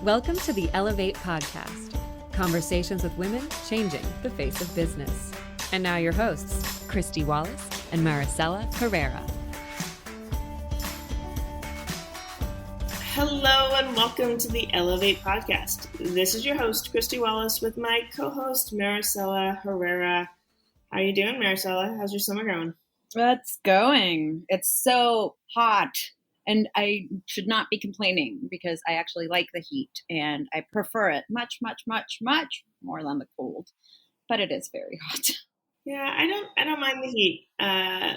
Welcome to the Ellevate podcast, conversations with women changing the face of business. And now your hosts, Kristy, Wallace, and Maricella, Herrera. Hello and welcome to the Ellevate podcast. This is your host, Kristy Wallace, with my co-host, Maricella Herrera. How you doing, Maricella? How's your summer going? It's going. It's so hot. And I should not be complaining because I actually like the heat and I prefer it much, much, much, much more than the cold. But it is very hot. Yeah, I don't mind the heat.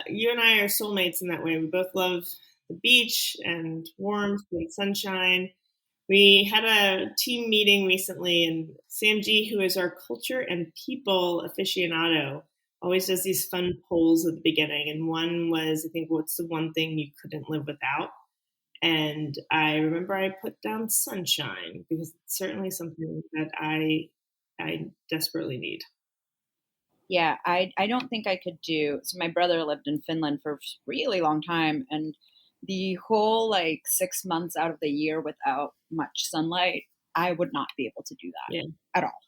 You and I are soulmates in that way. We both love the beach and warmth and sunshine. We had a team meeting recently, and Sam G, who is our culture and people aficionado, always does these fun polls at the beginning. And one was, I think, what's the one thing you couldn't live without? And I remember I put down sunshine because it's certainly something that I desperately need. Yeah, I don't think I could do. So my brother lived in Finland for a really long time, and the whole 6 months out of the year without much sunlight, I would not be able to do that at all.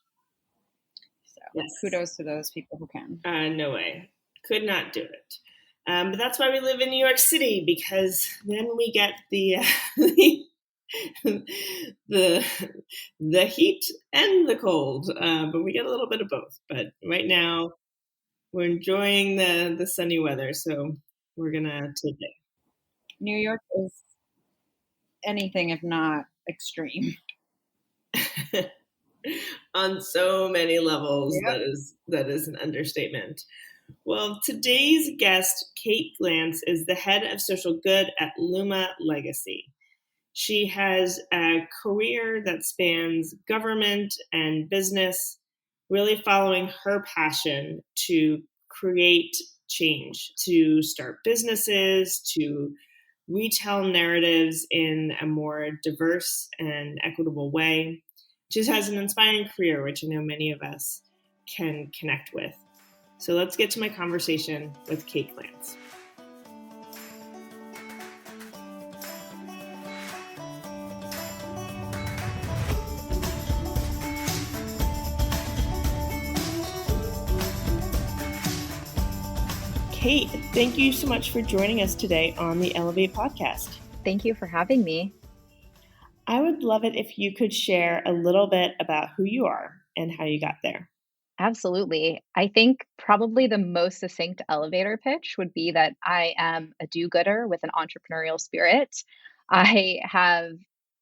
So yes. Kudos to those people who can. No way. Could not do it. But that's why we live in New York City, because then we get the the heat and the cold. But we get a little bit of both. But right now, we're enjoying the sunny weather, so we're gonna take it. New York is anything if not extreme. On so many levels, yep. That is an understatement. Well, today's guest, Kate Glantz, is the head of social good at Luma Legacy. She has a career that spans government and business, really following her passion to create change, to start businesses, to retell narratives in a more diverse and equitable way. She has an inspiring career, which I know many of us can connect with. So let's get to my conversation with Kate Glantz. Kate, thank you so much for joining us today on the Ellevate podcast. Thank you for having me. I would love it if you could share a little bit about who you are and how you got there. Absolutely. I think probably the most succinct elevator pitch would be that I am a do-gooder with an entrepreneurial spirit. I have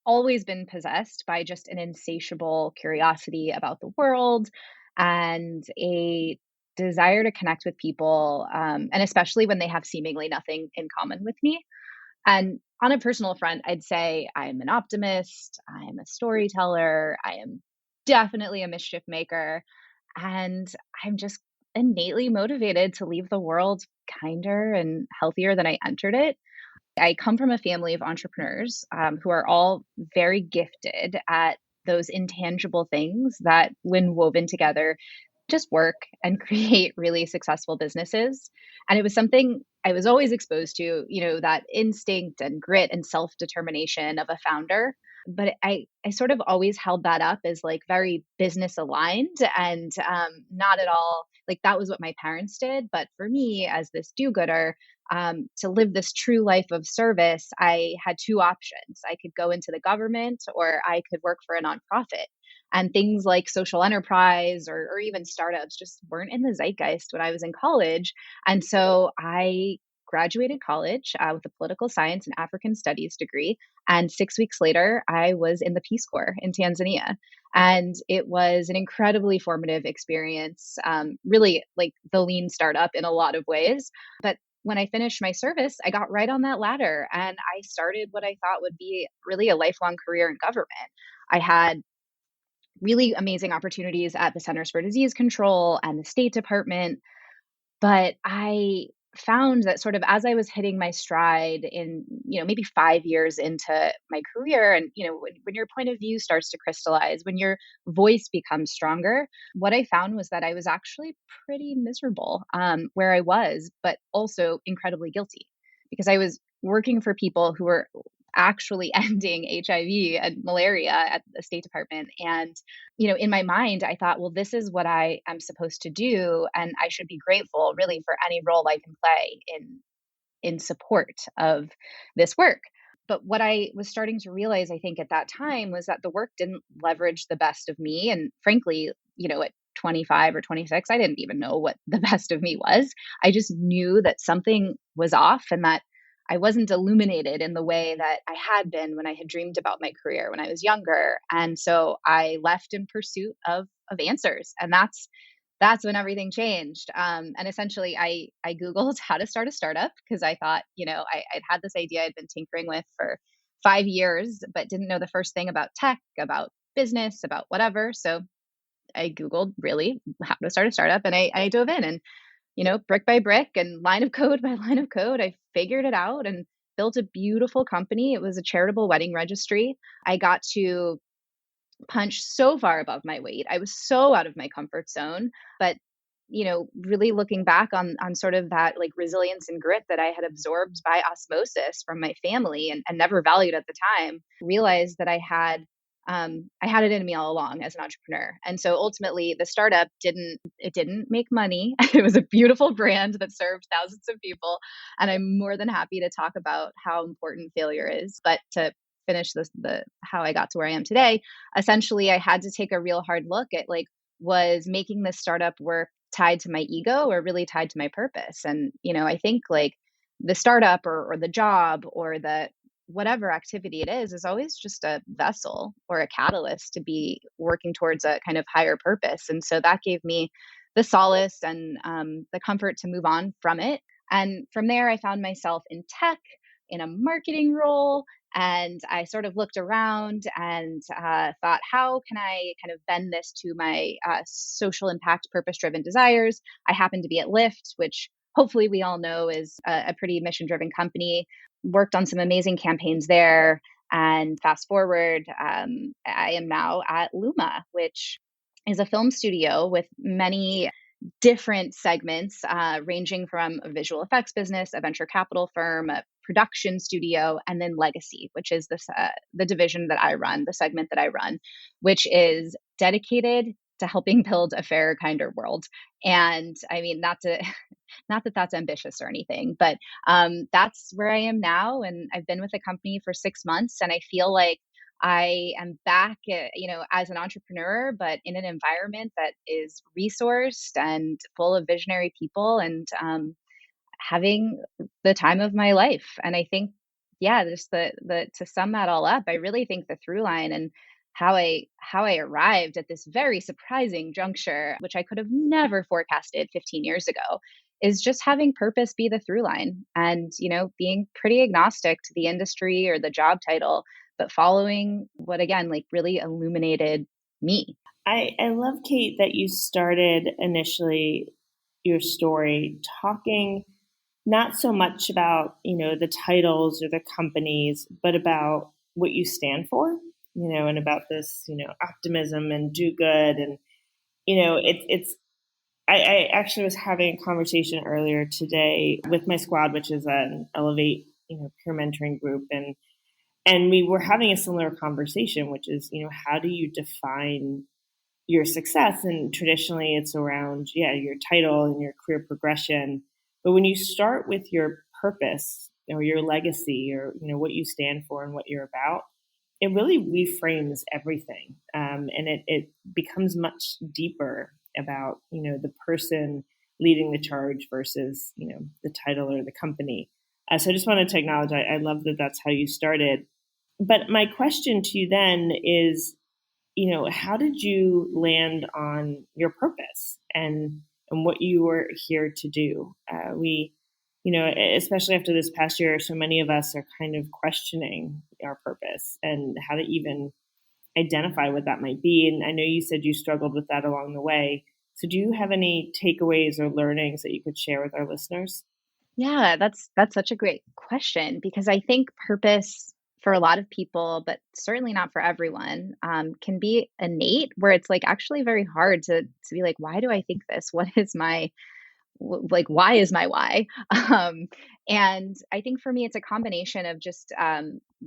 always been possessed by just an insatiable curiosity about the world and a desire to connect with people, and especially when they have seemingly nothing in common with me. And on a personal front, I'd say I'm an optimist, I'm a storyteller, I am definitely a mischief maker, and I'm just innately motivated to leave the world kinder and healthier than I entered it. I come from a family of entrepreneurs who are all very gifted at those intangible things that, when woven together, just work and create really successful businesses. And it was something I was always exposed to, that instinct and grit and self-determination of a founder. But I sort of always held that up as very business aligned and not at all that was what my parents did. But for me, as this do-gooder, to live this true life of service, I had two options. I could go into the government or I could work for a nonprofit. And things like social enterprise or even startups just weren't in the zeitgeist when I was in college. And so I graduated college with a political science and African studies degree. And 6 weeks later, I was in the Peace Corps in Tanzania. And it was an incredibly formative experience, really like the lean startup in a lot of ways. But when I finished my service, I got right on that ladder and I started what I thought would be really a lifelong career in government. I had really amazing opportunities at the Centers for Disease Control and the State Department. But I found that sort of as I was hitting my stride in, maybe 5 years into my career, and, when your point of view starts to crystallize, when your voice becomes stronger, what I found was that I was actually pretty miserable where I was, but also incredibly guilty because I was working for people who were actually ending HIV and malaria at the State Department. And, in my mind, I thought, well, this is what I am supposed to do. And I should be grateful really for any role I can play in support of this work. But what I was starting to realize, I think, at that time was that the work didn't leverage the best of me. And frankly, at 25 or 26, I didn't even know what the best of me was. I just knew that something was off and that I wasn't illuminated in the way that I had been when I had dreamed about my career when I was younger. And so I left in pursuit of answers. And that's when everything changed. And essentially, I Googled how to start a startup because I thought, I'd had this idea I'd been tinkering with for 5 years, but didn't know the first thing about tech, about business, about whatever. So I Googled really how to start a startup, and I dove in and, brick by brick and line of code by line of code, I figured it out and built a beautiful company. It was a charitable wedding registry. I got to punch so far above my weight. I was so out of my comfort zone, but really looking back on sort of that like resilience and grit that I had absorbed by osmosis from my family and never valued at the time, realized that I had it in me all along as an entrepreneur. And so ultimately the startup didn't make money. It was a beautiful brand that served thousands of people. And I'm more than happy to talk about how important failure is. But to finish the how I got to where I am today, essentially I had to take a real hard look at like, was making this startup work tied to my ego or really tied to my purpose? And, I think like the startup or the job or the whatever activity it is always just a vessel or a catalyst to be working towards a kind of higher purpose. And so that gave me the solace and the comfort to move on from it. And from there, I found myself in tech in a marketing role. And I sort of looked around and thought, how can I kind of bend this to my social impact, purpose-driven desires? I happen to be at Lyft, which hopefully we all know is a pretty mission-driven company. Worked on some amazing campaigns there. And fast forward, I am now at Luma, which is a film studio with many different segments, ranging from a visual effects business, a venture capital firm, a production studio, and then Legacy, which is the division that I run, the segment that I run, which is dedicated to helping build a fairer, kinder world. And I mean, not that that's ambitious or anything, but that's where I am now. And I've been with the company for 6 months, and I feel like I am back, as an entrepreneur, but in an environment that is resourced and full of visionary people and having the time of my life. And I think, yeah, just the to sum that all up, I really think the through line and how I arrived at this very surprising juncture, which I could have never forecasted 15 years ago, is just having purpose be the through line and, being pretty agnostic to the industry or the job title, but following what, again, like really illuminated me. I love, Kate, that you started initially your story talking not so much about, the titles or the companies, but about what you stand for, and about this, optimism and do good. And, I actually was having a conversation earlier today with my squad, which is an Ellevate, peer mentoring group. And we were having a similar conversation, which is, how do you define your success? And traditionally it's around, your title and your career progression. But when you start with your purpose or your legacy or, what you stand for and what you're about, it really reframes everything. And it becomes much deeper about, the person leading the charge versus, the title or the company. So I just wanted to acknowledge, I love that that's how you started. But my question to you then is, how did you land on your purpose and what you were here to do? We, especially after this past year, so many of us are kind of questioning our purpose and how to even identify what that might be. And I know you said you struggled with that along the way. So do you have any takeaways or learnings that you could share with our listeners? Yeah, that's such a great question because I think purpose for a lot of people, but certainly not for everyone, can be innate where it's like actually very hard to be like, why do I think this? like, why is my why? And I think for me, it's a combination of just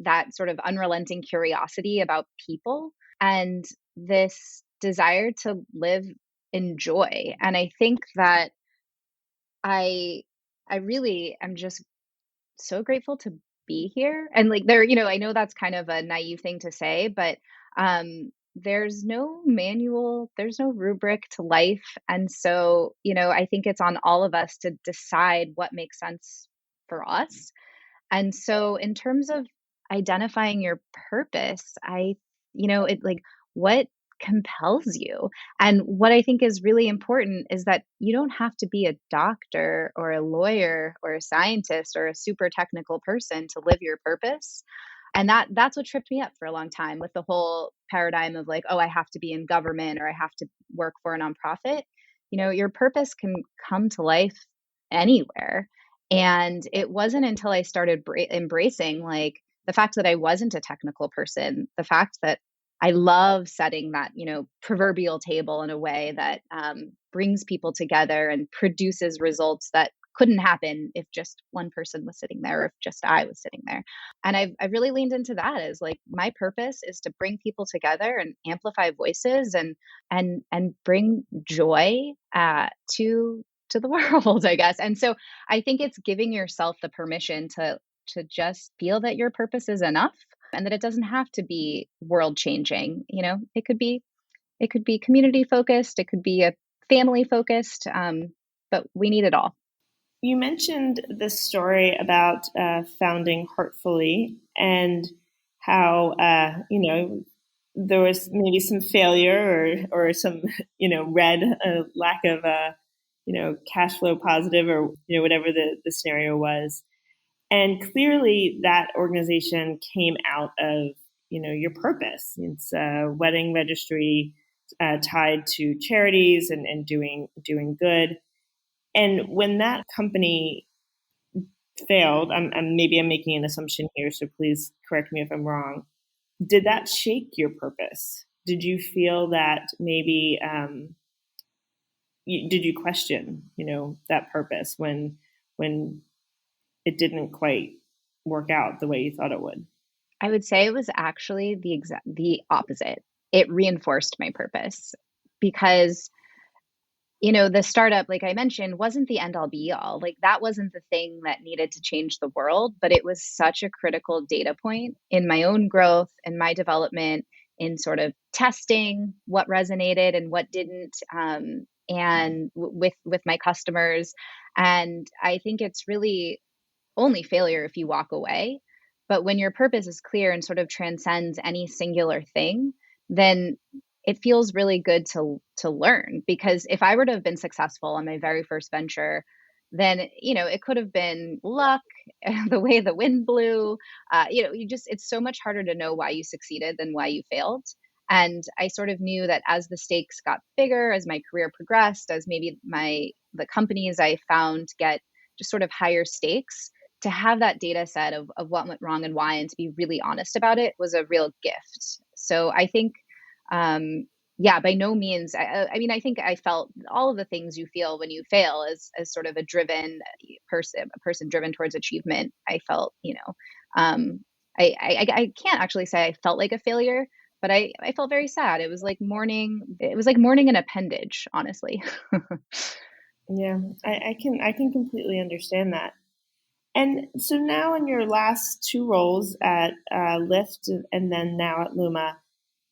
that sort of unrelenting curiosity about people and this desire to live in joy. And I think that I I really am just so grateful to be here. And like there, I know that's kind of a naive thing to say, but there's no manual, there's no rubric to life. And so, I think it's on all of us to decide what makes sense for us. And so, in terms of identifying your purpose, it like what compels you. And what I think is really important is that you don't have to be a doctor or a lawyer or a scientist or a super technical person to live your purpose. And that's what tripped me up for a long time with the whole paradigm of like, oh, I have to be in government or I have to work for a nonprofit. Your purpose can come to life anywhere. And it wasn't until I started embracing like the fact that I wasn't a technical person, the fact that I love setting that, proverbial table in a way that brings people together and produces results that couldn't happen if just one person was sitting there or if just I was sitting there. And I've really leaned into that as like my purpose is to bring people together and amplify voices and bring joy to the world, I guess. And so I think it's giving yourself the permission to just feel that your purpose is enough and that it doesn't have to be world changing. It could be community focused, it could be a family focused, but we need it all. You mentioned the story about founding Heartfully and how there was maybe some failure or some red lack of cash flow positive or whatever the scenario was. And clearly that organization came out of, your purpose. It's a wedding registry tied to charities and doing good. And when that company failed, maybe I'm making an assumption here, so please correct me if I'm wrong. Did that shake your purpose? Did you feel that maybe, did you question, that purpose when it didn't quite work out the way you thought it would? I would say it was actually the opposite. It reinforced my purpose because, the startup, like I mentioned, wasn't the end all be all. Like that wasn't the thing that needed to change the world, but it was such a critical data point in my own growth and my development in sort of testing what resonated and what didn't, and with my customers. And I think it's really only failure if you walk away. But when your purpose is clear and sort of transcends any singular thing, then it feels really good to learn. Because if I were to have been successful on my very first venture, then it could have been luck, the way the wind blew. It's so much harder to know why you succeeded than why you failed. And I sort of knew that as the stakes got bigger, as my career progressed, as maybe the companies I found get just sort of higher stakes, to have that data set of what went wrong and why, and to be really honest about it was a real gift. So I think, by no means, I think I felt all of the things you feel when you fail as sort of a driven person, a person driven towards achievement. I felt, I can't actually say I felt like a failure, but I felt very sad. It was like mourning an appendage, honestly. Yeah, I can completely understand that. And so now in your last two roles at Lyft and then now at Luma,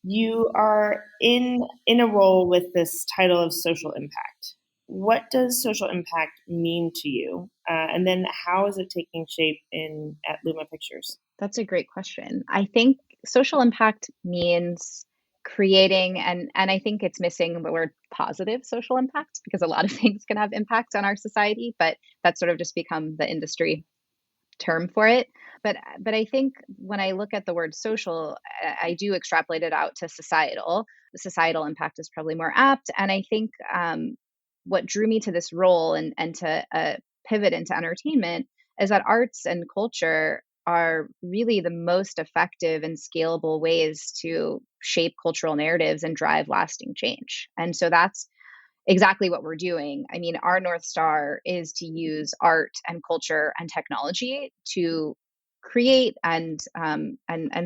you are in a role with this title of social impact. What does social impact mean to you? And then how is it taking shape at Luma Pictures? That's a great question. I think social impact means creating, and I think it's missing the word positive social impact, because a lot of things can have impact on our society, but that's sort of just become the industry term for it. But I think when I look at the word social, I do extrapolate it out to societal. The societal impact is probably more apt. And I think what drew me to this role and to pivot into entertainment is that arts and culture are really the most effective and scalable ways to shape cultural narratives and drive lasting change. And so that's exactly what we're doing. I mean, our North Star is to use art and culture and technology to create and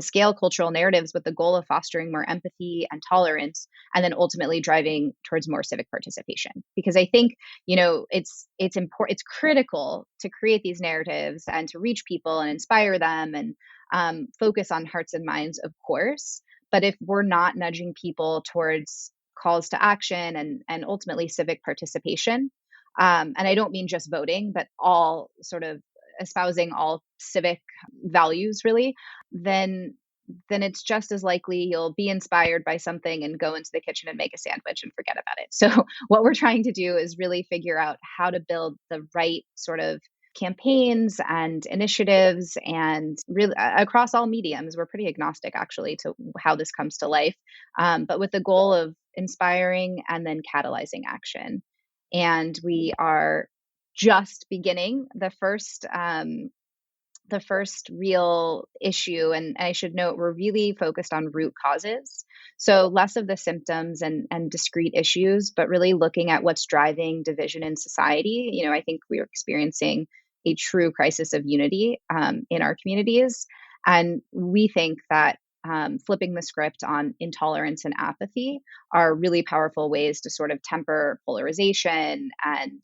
scale cultural narratives with the goal of fostering more empathy and tolerance, and then ultimately driving towards more civic participation. Because I think, it's important, it's critical to create these narratives and to reach people and inspire them and focus on hearts and minds, of course. But if we're not nudging people towards calls to action and ultimately civic participation, and I don't mean just voting, but all sort of espousing all civic values, really, then it's just as likely you'll be inspired by something and go into the kitchen and make a sandwich and forget about it. So what we're trying to do is really figure out how to build the right sort of campaigns and initiatives, and really across all mediums. We're pretty agnostic actually to how this comes to life, but with the goal of inspiring and then catalyzing action. And we are just beginning the first real issue. And I should note, we're really focused on root causes. So less of the symptoms and discrete issues, but really looking at what's driving division in society. I think we're experiencing a true crisis of unity in our communities. And we think that flipping the script on intolerance and apathy are really powerful ways to sort of temper polarization and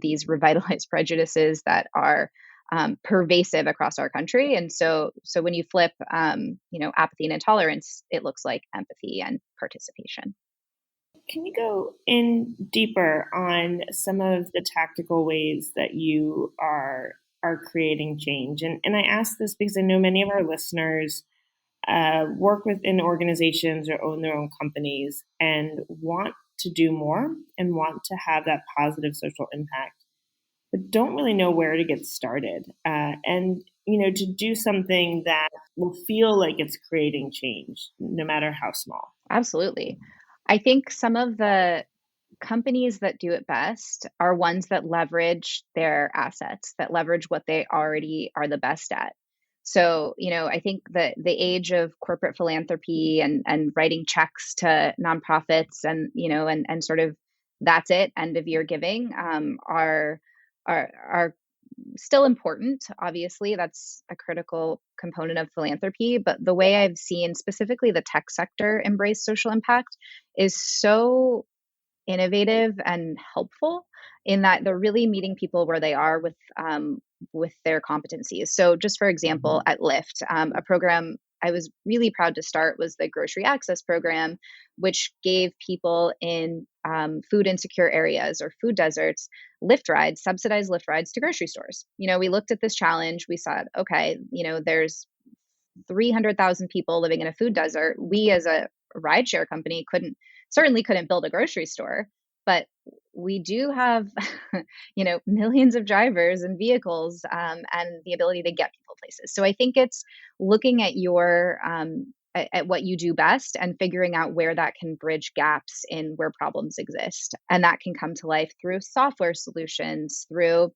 these revitalized prejudices that are pervasive across our country. And so when you flip, apathy and intolerance, it looks like empathy and participation. Can you go in deeper on some of the tactical ways that you are creating change? And I ask this because I know many of our listeners work within organizations or own their own companies and want to do more and want to have that positive social impact, but don't really know where to get started. And to do something that will feel like it's creating change, no matter how small. Absolutely. I think some of the companies that do it best are ones that leverage their assets, that leverage what they already are the best at. So, I think that the age of corporate philanthropy and writing checks to nonprofits and sort of that's it, end of year giving, are still important. Obviously, that's a critical component of philanthropy. But the way I've seen specifically the tech sector embrace social impact is so innovative and helpful in that they're really meeting people where they are with their competencies. So just for example, at Lyft, a program I was really proud to start was the Grocery Access Program, which gave people in food insecure areas or food deserts subsidized Lyft rides to grocery stores. We looked at this challenge. We said, okay, there's 300,000 people living in a food desert. We as a rideshare company certainly couldn't build a grocery store, but we do have, millions of drivers and vehicles and the ability to get people places. So I think it's looking at at what you do best and figuring out where that can bridge gaps in where problems exist. And that can come to life through software solutions, through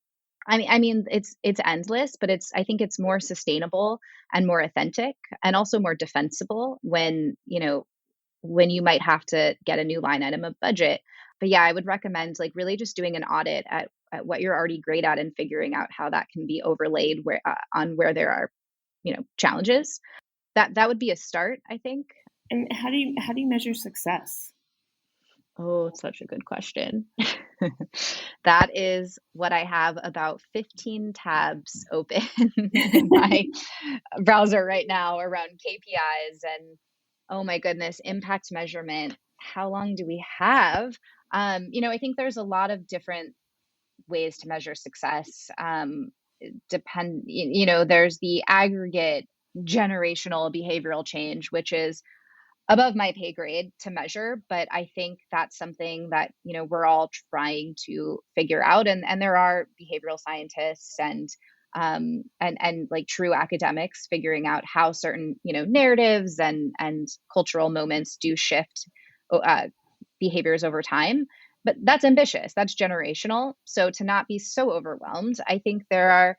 it's endless, but I think it's more sustainable and more authentic and also more defensible when you might have to get a new line item of budget. But yeah, I would recommend really just doing an audit at what you're already great at and figuring out how that can be overlaid on where there are, challenges. That would be a start, I think. And how do you measure success? Oh, it's such a good question. That is what I have about 15 tabs open in my browser right now around KPIs and, oh my goodness, impact measurement. How long do we have? I think there's a lot of different ways to measure success. There's the aggregate generational behavioral change, which is above my pay grade to measure, but I think that's something that we're all trying to figure out, and there are behavioral scientists and like true academics figuring out how certain narratives and cultural moments do shift behaviors over time. But that's ambitious, that's generational. So to not be so overwhelmed, I think there are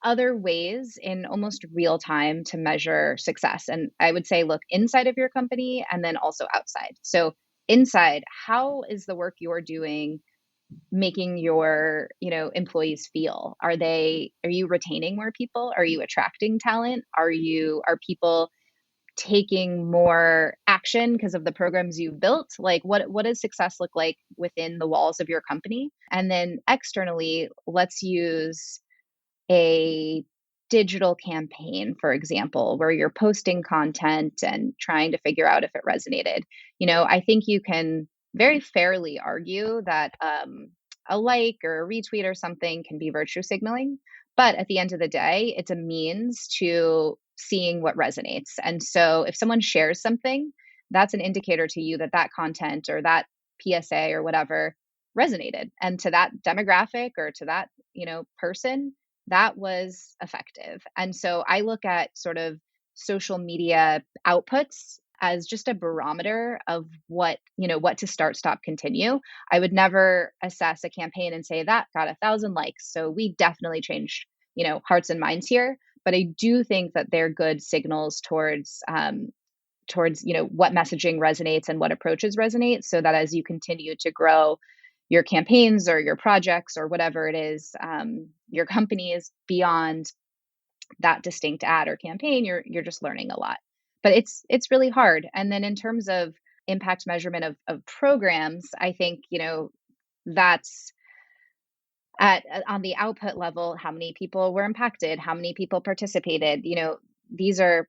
other ways in almost real time to measure success. And I would say, look inside of your company and then also outside. So inside, how is the work you're doing making your, employees feel? Are you retaining more people? Are you attracting talent? Are people taking more action because of the programs you've built? Like what does success look like within the walls of your company? And then externally, let's use a digital campaign, for example, where you're posting content and trying to figure out if it resonated. I think you can very fairly argue that a like or a retweet or something can be virtue signaling. But at the end of the day, it's a means to seeing what resonates. And so if someone shares something, that's an indicator to you that that content or that PSA or whatever resonated. And to that demographic or to that, person, that was effective. And so I look at sort of social media outputs as just a barometer of what to start, stop, continue. I would never assess a campaign and say that got 1,000 likes, so we definitely changed, hearts and minds here. But I do think that they're good signals towards what messaging resonates and what approaches resonate, so that as you continue to grow your campaigns or your projects or whatever it is, your company is beyond that distinct ad or campaign, you're just learning a lot. But it's really hard. And then in terms of impact measurement of programs, I think, that's on the output level, how many people were impacted, how many people participated, these are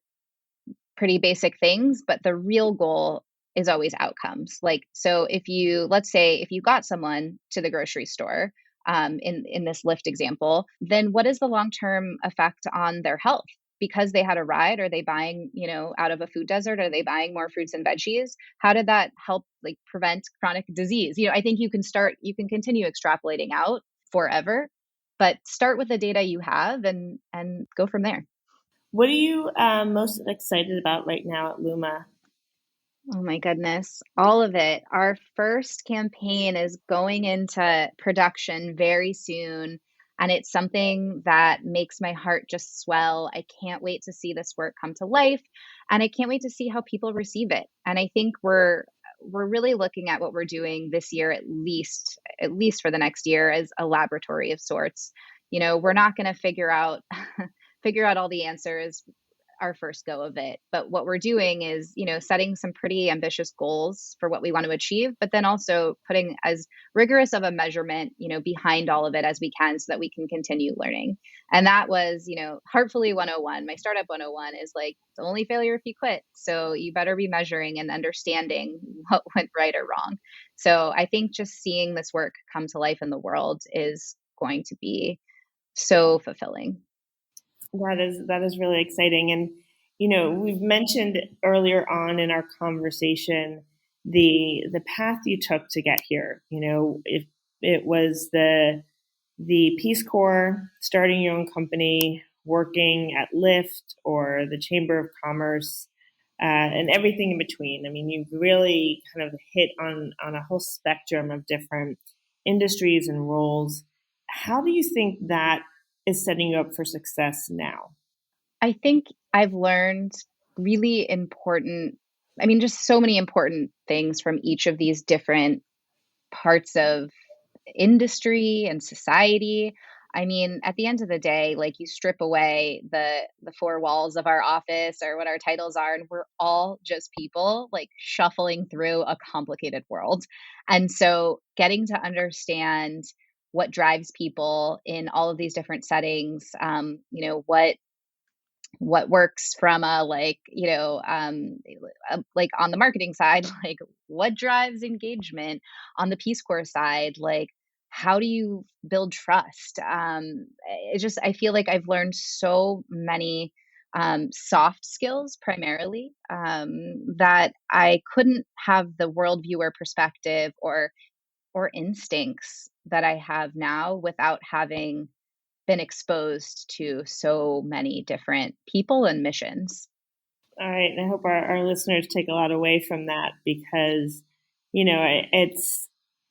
pretty basic things, but the real goal is always outcomes. Like, so let's say if you got someone to the grocery store, in this Lyft example, then what is the long-term effect on their health? Because they had a ride, are they buying, out of a food desert? Are they buying more fruits and veggies? How did that help prevent chronic disease? I think you can continue extrapolating out forever, but start with the data you have and go from there. What are you most excited about right now at Luma? Oh my goodness, all of it. Our first campaign is going into production very soon, and it's something that makes my heart just swell. I can't wait to see this work come to life, and I can't wait to see how people receive it. And I think we're really looking at what we're doing this year, at least for the next year, as a laboratory of sorts. We're not going to figure out all the answers our first go of it. But what we're doing is, setting some pretty ambitious goals for what we want to achieve, but then also putting as rigorous of a measurement, behind all of it as we can, so that we can continue learning. And that was, Heartfully 101. My startup 101 is like, it's only failure if you quit. So you better be measuring and understanding what went right or wrong. So I think just seeing this work come to life in the world is going to be so fulfilling. That is really exciting. And, we've mentioned earlier on in our conversation the path you took to get here. If it was the Peace Corps, starting your own company, working at Lyft or the Chamber of Commerce, and everything in between. I mean, you've really kind of hit on a whole spectrum of different industries and roles. How do you think that is setting you up for success now? I think I've learned really just so many important things from each of these different parts of industry and society. I mean, at the end of the day, you strip away the four walls of our office or what our titles are, and we're all just people shuffling through a complicated world. And so getting to understand what drives people in all of these different settings, what works from on the marketing side, what drives engagement, on the Peace Corps side, how do you build trust? I feel like I've learned so many soft skills primarily, that I couldn't have the worldview or perspective or instincts that I have now without having been exposed to so many different people and missions. All right. And I hope our listeners take a lot away from that, because,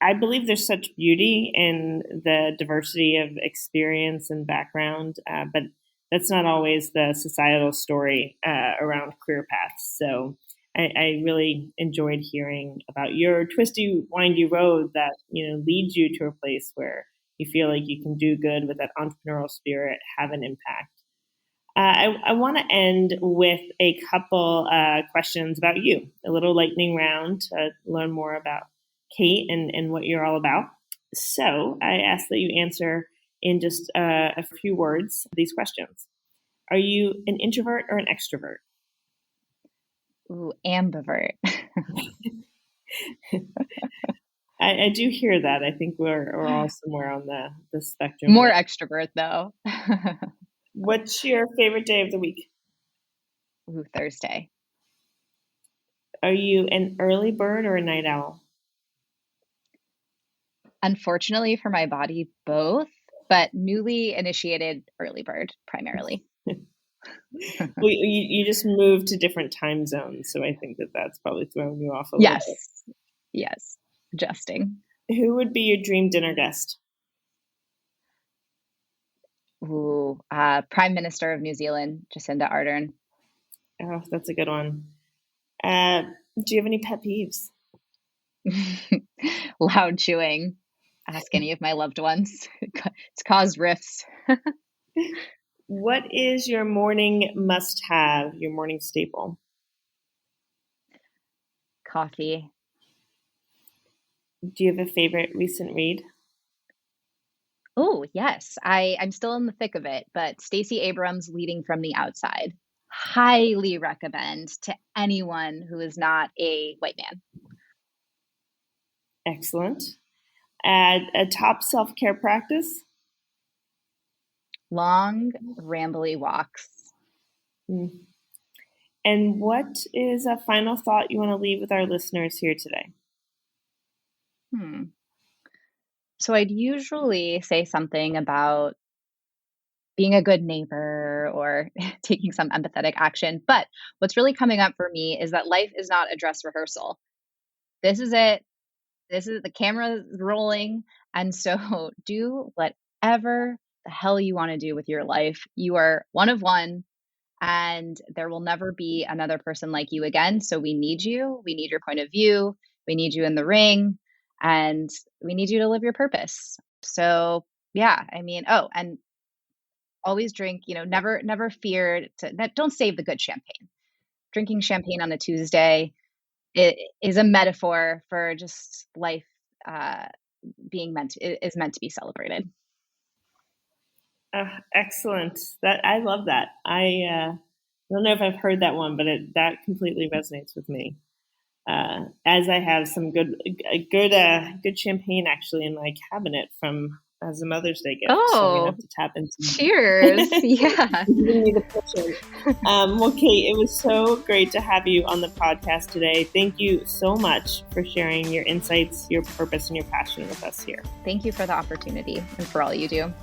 I believe there's such beauty in the diversity of experience and background, but that's not always the societal story around career paths. So I really enjoyed hearing about your twisty, windy road that, leads you to a place where you feel like you can do good with that entrepreneurial spirit, have an impact. I want to end with a couple questions about you, a little lightning round to learn more about Kate and what you're all about. So I ask that you answer in just a few words these questions. Are you an introvert or an extrovert? Ooh, ambivert. I do hear that. I think we're all somewhere on the spectrum. More extrovert, though. What's your favorite day of the week? Ooh, Thursday. Are you an early bird or a night owl? Unfortunately for my body, both, but newly initiated early bird primarily. Well, you just moved to different time zones, so I think that's probably throwing you off a little bit. Yes, adjusting. Who would be your dream dinner guest? Ooh, Prime Minister of New Zealand, Jacinda Ardern. Oh, that's a good one. Do you have any pet peeves? Loud chewing. Ask any of my loved ones. It's caused rifts. What is your morning must-have, your morning staple? Coffee. Do you have a favorite recent read? Oh, yes. I'm still in the thick of it, but Stacey Abrams' Leading from the Outside. Highly recommend to anyone who is not a white man. Excellent. A top self-care practice? Long, rambly walks. And what is a final thought you want to leave with our listeners here today? So I'd usually say something about being a good neighbor or taking some empathetic action. But what's really coming up for me is that life is not a dress rehearsal. This is it. This is the camera rolling. And so do whatever the hell you want to do with your life. You are one of one, and there will never be another person like you again. So we need you. We need your point of view. We need you in the ring, and we need you to live your purpose. So yeah, and always drink, never fear don't save the good champagne. Drinking champagne on a Tuesday, it is a metaphor for just life is meant to be celebrated. Excellent. I love that. I don't know if I've heard that one, but that completely resonates with me. As I have some good champagne actually in my cabinet from as a Mother's Day gift. Oh, so I'm gonna have to tap into cheers! Yeah. Well, Kate, it was so great to have you on the podcast today. Thank you so much for sharing your insights, your purpose, and your passion with us here. Thank you for the opportunity and for all you do.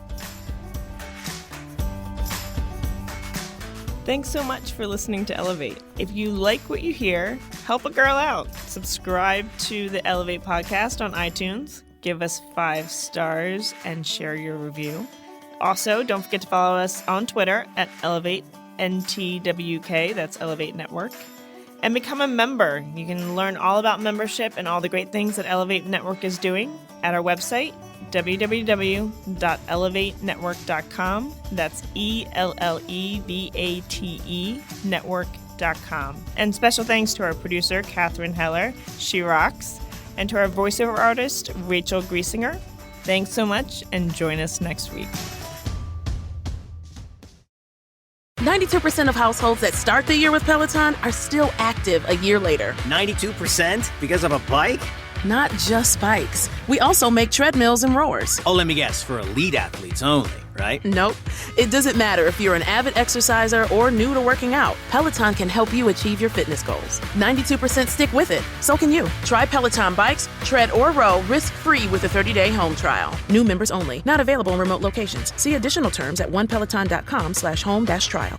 Thanks so much for listening to Ellevate. If you like what you hear, help a girl out. Subscribe to the Ellevate podcast on iTunes. Give us 5 stars and share your review. Also, don't forget to follow us on Twitter at Ellevate NTWK, that's Ellevate Network, and become a member. You can learn all about membership and all the great things that Ellevate Network is doing at our website, www.ellevatenetwork.com. That's ELLEVATE network.com. And special thanks to our producer, Catherine Heller. She rocks. And to our voiceover artist, Rachel Griesinger. Thanks so much, and join us next week. 92% of households that start the year with Peloton are still active a year later. 92% because of a bike? Not just bikes. We also make treadmills and rowers. Oh, let me guess, for elite athletes only, right? Nope. It doesn't matter if you're an avid exerciser or new to working out. Peloton can help you achieve your fitness goals. 92% stick with it. So can you. Try Peloton bikes, tread, or row risk-free with a 30-day home trial. New members only. Not available in remote locations. See additional terms at onepeloton.com/home-trial.